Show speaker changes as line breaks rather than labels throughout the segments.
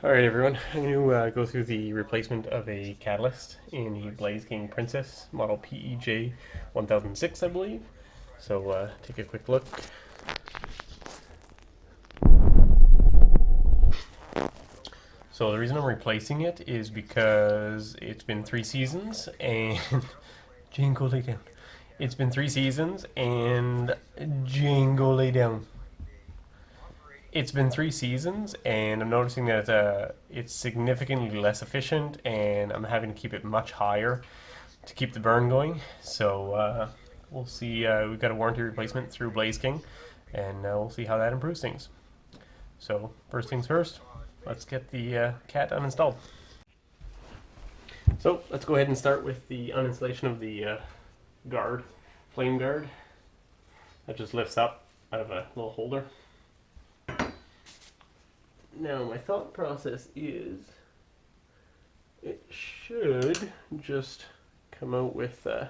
Alright everyone, I'm going to go through the replacement of a catalyst in the Blaze King Princess, model PEJ 1006 I believe. So take a quick look. So the reason I'm replacing it is because it's been 3 seasons and... Jane, go lay down. It's been 3 seasons and... Jane, go lay down. It's been 3 seasons, and I'm noticing that it's significantly less efficient, and I'm having to keep it much higher to keep the burn going. So we'll see. We've got a warranty replacement through Blaze King, and we'll see how that improves things. So first things first, let's get the cat uninstalled. So let's go ahead and start with the uninstallation of the guard, flame guard. That just lifts up out of a little holder. Now, my thought process is it should just come out with a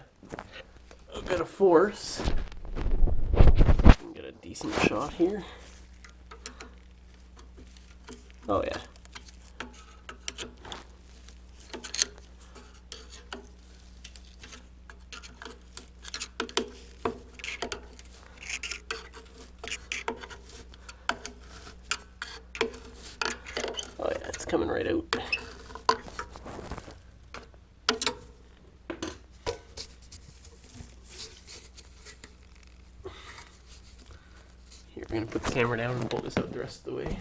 bit of force. Get a decent shot here. Oh, yeah. Oh, yeah, it's coming right out. Here, we're going to put the camera down and pull this out the rest of the way.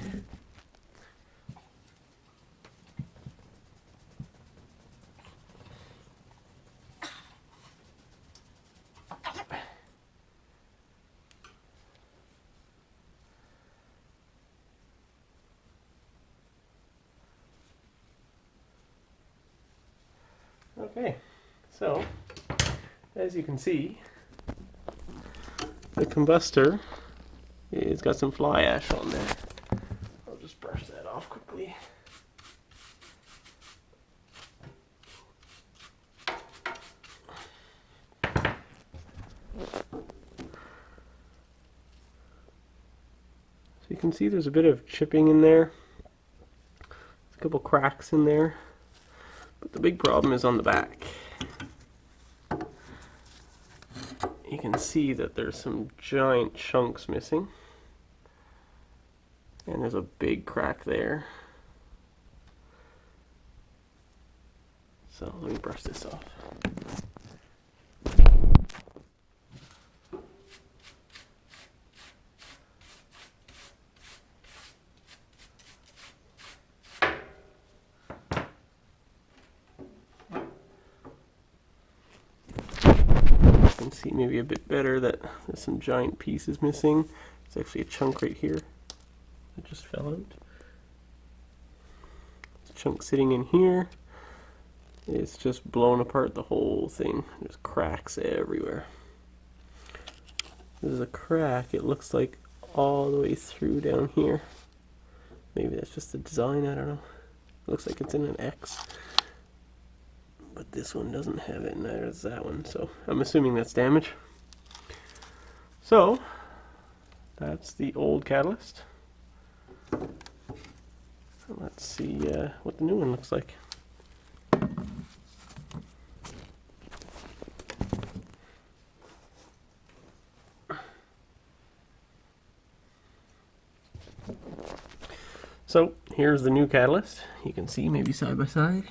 Okay, so as you can see, the combustor is got some fly ash on there. I'll just brush that off quickly. So you can see there's a bit of chipping in there. There's a couple cracks in there. But the big problem is on the back. You can see that there's some giant chunks missing. And there's a big crack there. So let me brush this off. You can see maybe a bit better that there's some giant pieces missing. There's actually a chunk right here that just fell out. There's a chunk sitting in here. It's just blown apart the whole thing. There's cracks everywhere. There's a crack, it looks like all the way through down here. Maybe that's just the design, I don't know. It looks like it's in an X. But this one doesn't have it, neither does that one, so I'm assuming that's damage. So, that's the old catalyst. Let's see what the new one looks like. So, here's the new catalyst. You can see maybe side by side.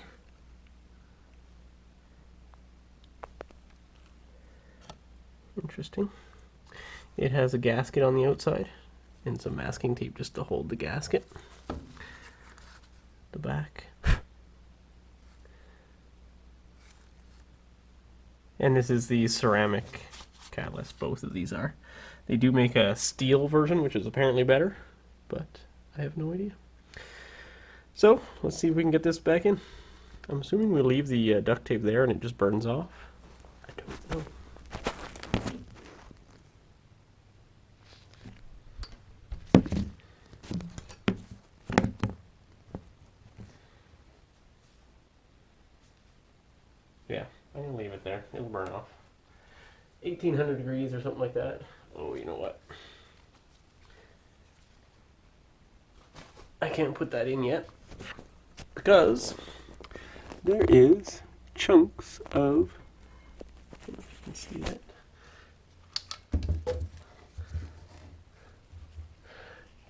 Interesting. It has a gasket on the outside and some masking tape just to hold the gasket. The back. And this is the ceramic catalyst, both of these are. They do make a steel version, which is apparently better, but I have no idea. So, let's see if we can get this back in. I'm assuming we'll leave the duct tape there and it just burns off. I don't know. Yeah, I'm going to leave it there. It'll burn off. 1800 degrees or something like that. Oh, you know what? I can't put that in yet. because there is chunks of, I don't know if you can see that,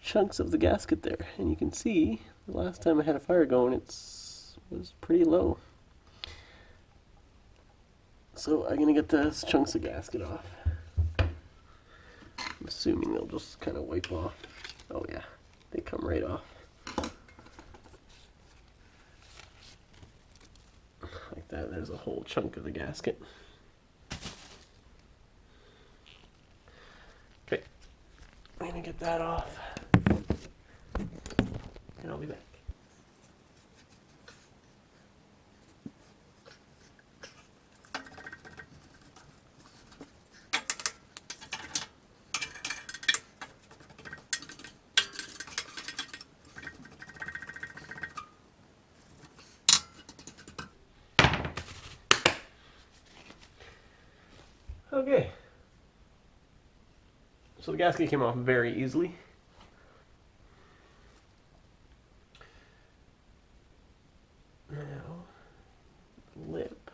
chunks of the gasket there, and you can see the last time I had a fire going it was pretty low. So I'm gonna get those chunks of gasket off. I'm assuming they'll just kind of wipe off. Oh yeah, they come right off. Like that, there's a whole chunk of the gasket. Okay, I'm gonna get that off. And I'll be back. Okay. So the gasket came off very easily. Lip.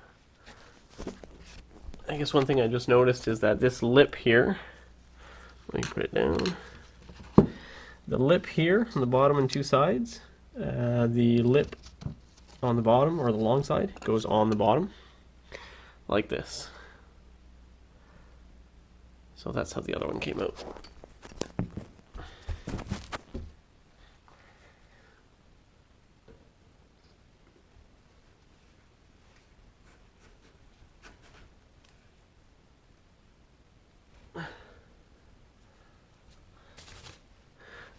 I guess one thing I just noticed is that this lip here, let me put it down. The lip here on the bottom and two sides, the lip on the bottom or the long side goes on the bottom like this. So that's how the other one came out.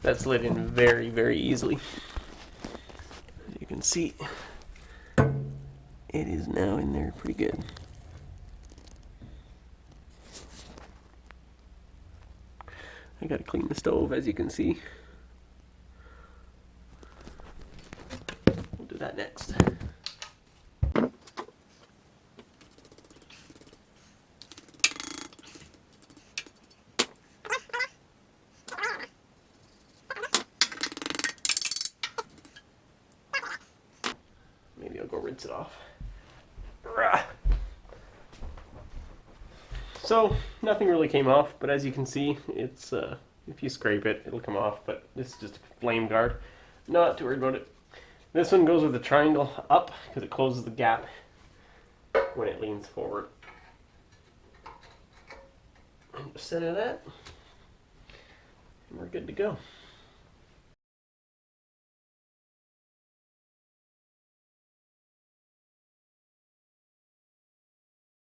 That slid in very, very easily. As you can see, it is now in there pretty good. I gotta clean the stove, as you can see. We'll do that next. Maybe I'll go rinse it off. So, nothing really came off, but as you can see, it's if you scrape it, it'll come off, but this is just a flame guard. Not too worried about it. This one goes with the triangle up, because it closes the gap when it leans forward. And just center that, and we're good to go.